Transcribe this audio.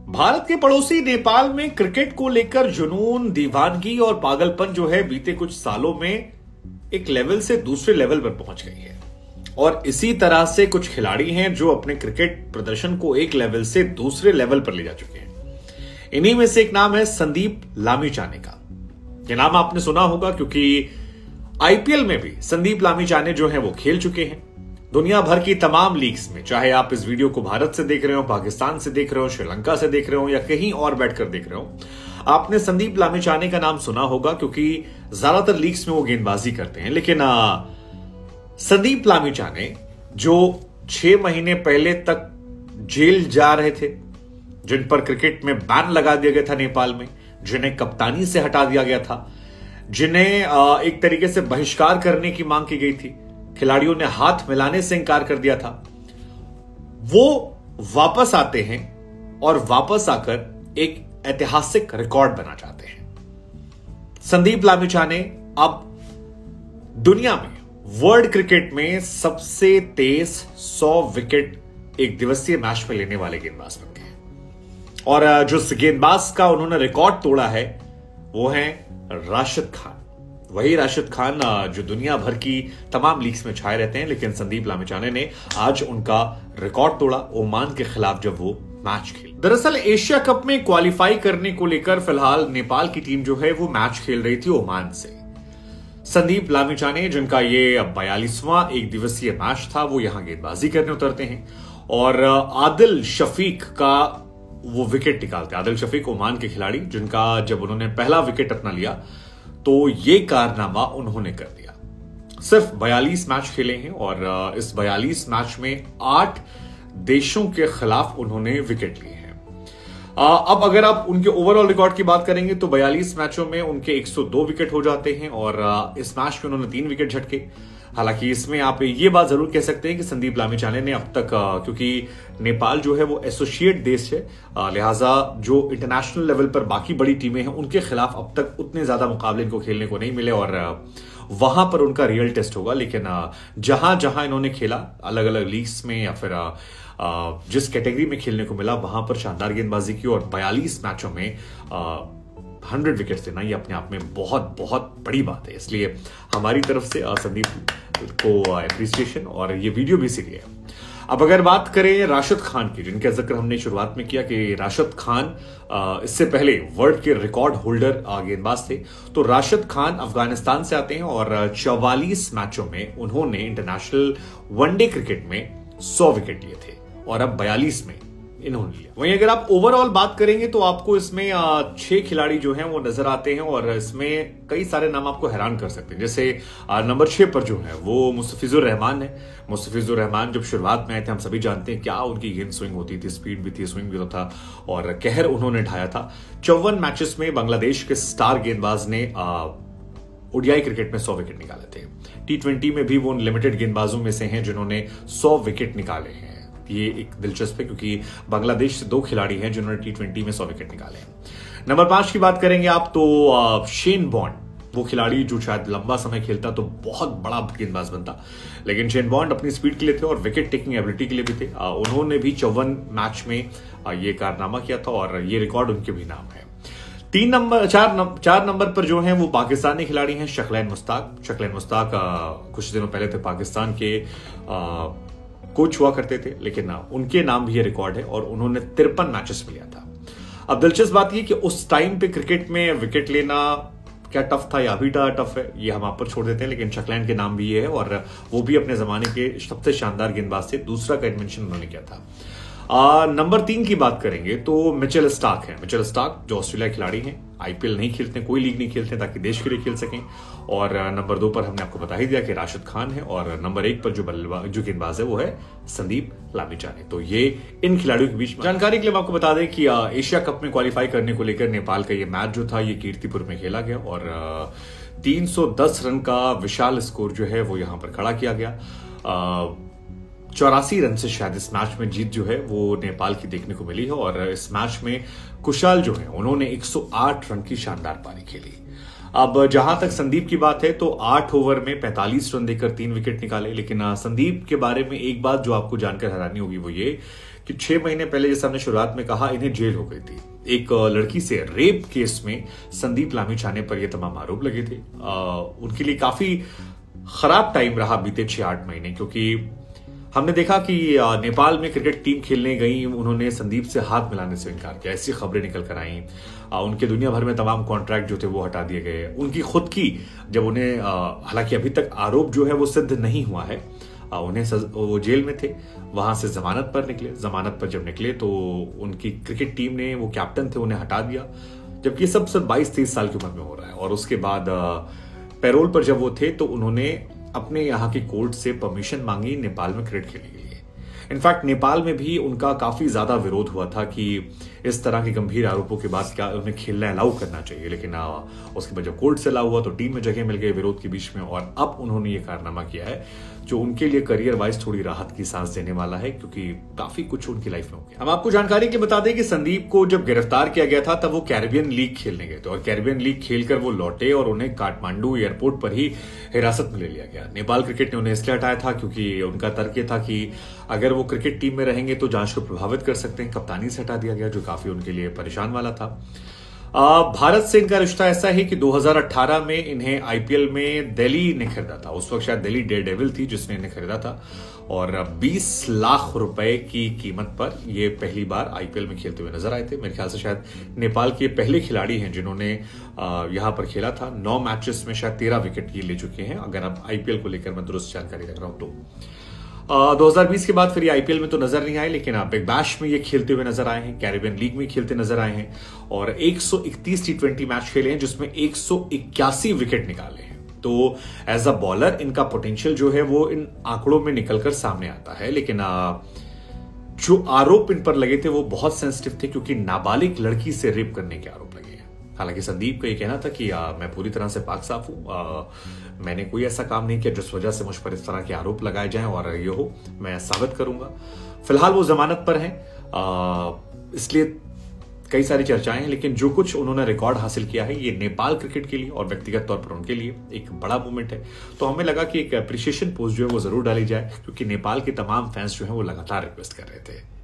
भारत के पड़ोसी नेपाल में क्रिकेट को लेकर जुनून, दीवानगी और पागलपन जो है बीते कुछ सालों में एक लेवल से दूसरे लेवल पर पहुंच गई है। और इसी तरह से कुछ खिलाड़ी हैं जो अपने क्रिकेट प्रदर्शन को एक लेवल से दूसरे लेवल पर ले जा चुके हैं। इन्हीं में से एक नाम है संदीप लामिछाने का। यह नाम आपने सुना होगा क्योंकि आईपीएल में भी संदीप लामिछाने जो है वो खेल चुके हैं। दुनिया भर की तमाम लीग्स में, चाहे आप इस वीडियो को भारत से देख रहे हो, पाकिस्तान से देख रहे हो, श्रीलंका से देख रहे हो या कहीं और बैठकर देख रहे हो, आपने संदीप लामिछाने का नाम सुना होगा क्योंकि ज्यादातर लीग्स में वो गेंदबाजी करते हैं। लेकिन संदीप लामिछाने जो 6 महीने पहले तक जेल जा रहे थे, जिन पर क्रिकेट में बैन लगा दिया गया था नेपाल में, जिन्हें कप्तानी से हटा दिया गया था, जिन्हें एक तरीके से बहिष्कार करने की मांग की गई थी, खिलाड़ियों ने हाथ मिलाने से इंकार कर दिया था, वो वापस आते हैं और वापस आकर एक ऐतिहासिक रिकॉर्ड बना चाहते हैं। संदीप लामिछाने अब दुनिया में, वर्ल्ड क्रिकेट में सबसे तेज 100 विकेट एक दिवसीय मैच में लेने वाले गेंदबाज बन गए हैं। और जो गेंदबाज का उन्होंने रिकॉर्ड तोड़ा है वो है राशिद खान। वही राशिद खान जो दुनिया भर की तमाम लीग्स में छाए रहते हैं, लेकिन संदीप लामिछाने ने आज उनका रिकॉर्ड तोड़ा ओमान के खिलाफ जब वो मैच खेले। दरअसल एशिया कप में क्वालिफाई करने को लेकर फिलहाल नेपाल की टीम जो है वो मैच खेल रही थी ओमान से। संदीप लामिछाने, जिनका ये 42वां एक दिवसीय मैच था, वो यहां गेंदबाजी करने उतरते हैं और आदिल शफीक का वो विकेट निकालते हैं। आदिल शफीक ओमान के खिलाड़ी, जिनका जब उन्होंने पहला विकेट अपना लिया तो ये कारनामा उन्होंने कर दिया। सिर्फ 42 मैच खेले हैं और इस 42 मैच में 8 देशों के खिलाफ उन्होंने विकेट लिए हैं। अब अगर आप उनके ओवरऑल रिकॉर्ड की बात करेंगे तो 42 मैचों में उनके 102 विकेट हो जाते हैं और इस मैच में उन्होंने 3 विकेट झटके। हालांकि इसमें आप ये बात जरूर कह सकते हैं कि संदीप लामिछाने ने अब तक, क्योंकि नेपाल जो है वो एसोसिएट देश है, लिहाजा जो इंटरनेशनल लेवल पर बाकी बड़ी टीमें हैं उनके खिलाफ अब तक उतने ज्यादा मुकाबले इनको खेलने को नहीं मिले और वहां पर उनका रियल टेस्ट होगा। लेकिन जहां जहां इन्होंने खेला, अलग अलग लीग्स में या फिर जिस कैटेगरी में खेलने को मिला, वहां पर शानदार गेंदबाजी की और 42 मैचों में 100 विकेट देना ये अपने आप में बहुत बहुत बड़ी बात है। इसलिए हमारी तरफ से संदीप को एप्रिसिएशन और ये वीडियो भी इसीलिए है। अब अगर बात करें राशिद खान की, जिनका जिक्र हमने शुरुआत में किया कि राशिद खान इससे पहले वर्ल्ड के रिकॉर्ड होल्डर गेंदबाज थे, तो राशिद खान अफगानिस्तान से आते हैं और 44 मैचों में उन्होंने इंटरनेशनल वनडे क्रिकेट में 100 विकेट लिए थे और अब 42 में इन्होंने लिया। वहीं अगर आप ओवरऑल बात करेंगे तो आपको इसमें 6 खिलाड़ी जो हैं वो नजर आते हैं और इसमें कई सारे नाम आपको हैरान कर सकते हैं। जैसे नंबर 6 पर जो है वो मुस्तफिजुर रहमान है। मुस्तफिजुर रहमान जब शुरुआत में आए थे, हम सभी जानते हैं क्या उनकी गेंद स्विंग होती थी, स्पीड भी थी, स्विंग भी था और कहर उन्होंने ढाया था। 54 मैचेस में बांग्लादेश के स्टार गेंदबाज ने ओडीआई क्रिकेट में 100 विकेट निकाले थे। T20 में भी वो उन लिमिटेड गेंदबाजों में से हैं जिन्होंने 100 विकेट निकाले हैं। ये एक दिलचस्प है क्योंकि बांग्लादेश से 2 खिलाड़ी हैं जिन्होंने T20 में 100 विकेट निकाले हैं। नंबर 5 की बात करेंगे आप तो शेन बॉन्ड, वो खिलाड़ी जो शायद लंबा समय खेलता तो बहुत बड़ा गेंदबाज बनता, लेकिन शेन बॉन्ड अपनी स्पीड के लिए थे और विकेट टेकिंग एबिलिटी के लिए भी थे। उन्होंने भी 54 मैच में ये कारनामा किया था और ये रिकॉर्ड उनके भी नाम है। 4 नंबर पर जो है वो पाकिस्तानी खिलाड़ी हैं शक्लैन मुश्ताक। शक्लैन मुश्ताक कुछ दिनों पहले थे पाकिस्तान के कोच हुआ करते थे, लेकिन उनके नाम भी ये रिकॉर्ड है और उन्होंने 53 मैचेस में लिया था। अब दिलचस्प बात ये कि उस टाइम पे क्रिकेट में विकेट लेना क्या टफ था या अभी टफ है, ये हम आप पर छोड़ देते हैं, लेकिन शक्लैन के नाम भी ये है और वो भी अपने जमाने के सबसे शानदार गेंदबाज थे। दूसरा का मेंशन उन्होंने किया था। नंबर 3 की बात करेंगे तो मिचेल स्टार्क है। मिचेल स्टार्क जो ऑस्ट्रेलिया खिलाड़ी हैं, आईपीएल नहीं खेलते, कोई लीग नहीं खेलते ताकि देश के लिए खेल सकें। और नंबर 2 पर हमने आपको बता ही दिया कि राशिद खान है और नंबर 1 पर जो गेंदबाज है वो है संदीप लामिछाने। तो ये इन खिलाड़ियों के बीच जानकारी के लिए हम आपको बता दें कि एशिया कप में क्वालिफाई करने को लेकर नेपाल का ये मैच जो था ये कीर्तिपुर में खेला गया और 310 रन का विशाल स्कोर जो है वो यहां पर खड़ा किया गया। 84 रन से शायद इस मैच में जीत जो है वो नेपाल की देखने को मिली है और इस मैच में कुशाल जो है उन्होंने 108 रन की शानदार पारी खेली। अब जहां तक संदीप की बात है तो 8 ओवर में 45 रन देकर 3 विकेट निकाले। लेकिन संदीप के बारे में एक बात जो आपको जानकर हैरानी होगी वो ये कि 6 महीने पहले, जैसे हमने शुरुआत में कहा, इन्हें जेल हो गई थी। एक लड़की से रेप केस में संदीप लामिछाने पर यह तमाम आरोप लगे थे। उनके लिए काफी खराब टाइम रहा बीते 6-8 महीने, क्योंकि हमने देखा कि नेपाल में क्रिकेट टीम खेलने गई, उन्होंने संदीप से हाथ मिलाने से इनकार किया, ऐसी खबरें निकल कर आई। उनके दुनिया भर में तमाम कॉन्ट्रैक्ट जो थे वो हटा दिए गए। उनकी खुद की, जब उन्हें, हालांकि अभी तक आरोप जो है वो सिद्ध नहीं हुआ है, उन्हें वो जेल में थे, वहां से जमानत पर निकले। जमानत पर जब निकले तो उनकी क्रिकेट टीम ने, वो कैप्टन थे, उन्हें हटा दिया, जबकि सब 22-23 साल की उम्र में हो रहा है। और उसके बाद पैरोल पर जब वो थे तो उन्होंने अपने यहाँ की कोर्ट से परमिशन मांगी नेपाल में क्रिकेट खेलने के लिए। इनफैक्ट नेपाल में भी उनका काफी ज्यादा विरोध हुआ था कि इस तरह के गंभीर आरोपों के बाद क्या उन्हें खेलना अलाउ करना चाहिए, लेकिन उसके बाद जब कोर्ट से अलाउ हुआ तो टीम में जगह मिल गई विरोध के बीच में, और अब उन्होंने ये कारनामा किया है जो उनके लिए करियर वाइज थोड़ी राहत की सांस देने वाला है, क्योंकि काफी कुछ उनकी लाइफ में हो गया। हम आपको जानकारी के बता दें कि संदीप को जब गिरफ्तार किया गया था तब वो कैरिबियन लीग खेलने गए थे, और कैरिबियन लीग खेलकर वो लौटे और उन्हें काठमांडू एयरपोर्ट पर ही हिरासत में ले लिया गया। नेपाल क्रिकेट ने उन्हें इसलिए हटाया था क्योंकि उनका तर्क था कि अगर वो क्रिकेट टीम में रहेंगे तो जांच को प्रभावित कर सकते हैं। कप्तानी से हटा दिया गया, जो काफी उनके लिए परेशान वाला था। भारत से इनका रिश्ता ऐसा है कि 2018 में इन्हें आईपीएल में दिल्ली ने खरीदा था। उस वक्त शायद दिल्ली डेयरडेविल थी जिसने इन्हें खरीदा था, और 20 लाख रुपए की कीमत पर ये पहली बार आईपीएल में खेलते हुए नजर आए थे। मेरे ख्याल से शायद नेपाल के पहले खिलाड़ी हैं जिन्होंने यहां पर खेला था। 9 मैचेस में शायद 13 विकेट ये ले चुके हैं, अगर अब आईपीएल को लेकर मैं दुरुस्त जानकारी रख रहा हूं तो। 2020 के बाद फिर ये आईपीएल में तो नजर नहीं आए, लेकिन बिग बैश में ये खेलते हुए नजर आए हैं, कैरिबियन लीग में खेलते नजर आए हैं, और 131 टी20 मैच खेले हैं जिसमें 181 विकेट निकाले हैं। तो एज अ बॉलर इनका पोटेंशियल जो है वो इन आंकड़ों में निकलकर सामने आता है। लेकिन जो आरोप इन पर लगे थे वो बहुत सेंसिटिव थे, क्योंकि नाबालिग लड़की से रेप करने के आरोप लगे हैं। हालांकि संदीप का ये कहना था कि मैं पूरी तरह से पाक साफ हूं, मैंने कोई ऐसा काम नहीं किया जिस वजह से मुझ पर इस तरह के आरोप लगाए जाएं, और ये हो मैं साबित करूंगा। फिलहाल वो जमानत पर हैं, इसलिए कई सारी चर्चाएं हैं, लेकिन जो कुछ उन्होंने रिकॉर्ड हासिल किया है ये नेपाल क्रिकेट के लिए और व्यक्तिगत तौर पर उनके लिए एक बड़ा मूवमेंट है। तो हमें लगा कि एक अप्रिशिएशन पोस्ट जो है वो जरूर डाली जाए, क्योंकि नेपाल के तमाम फैंस जो है वो लगातार रिक्वेस्ट कर रहे थे।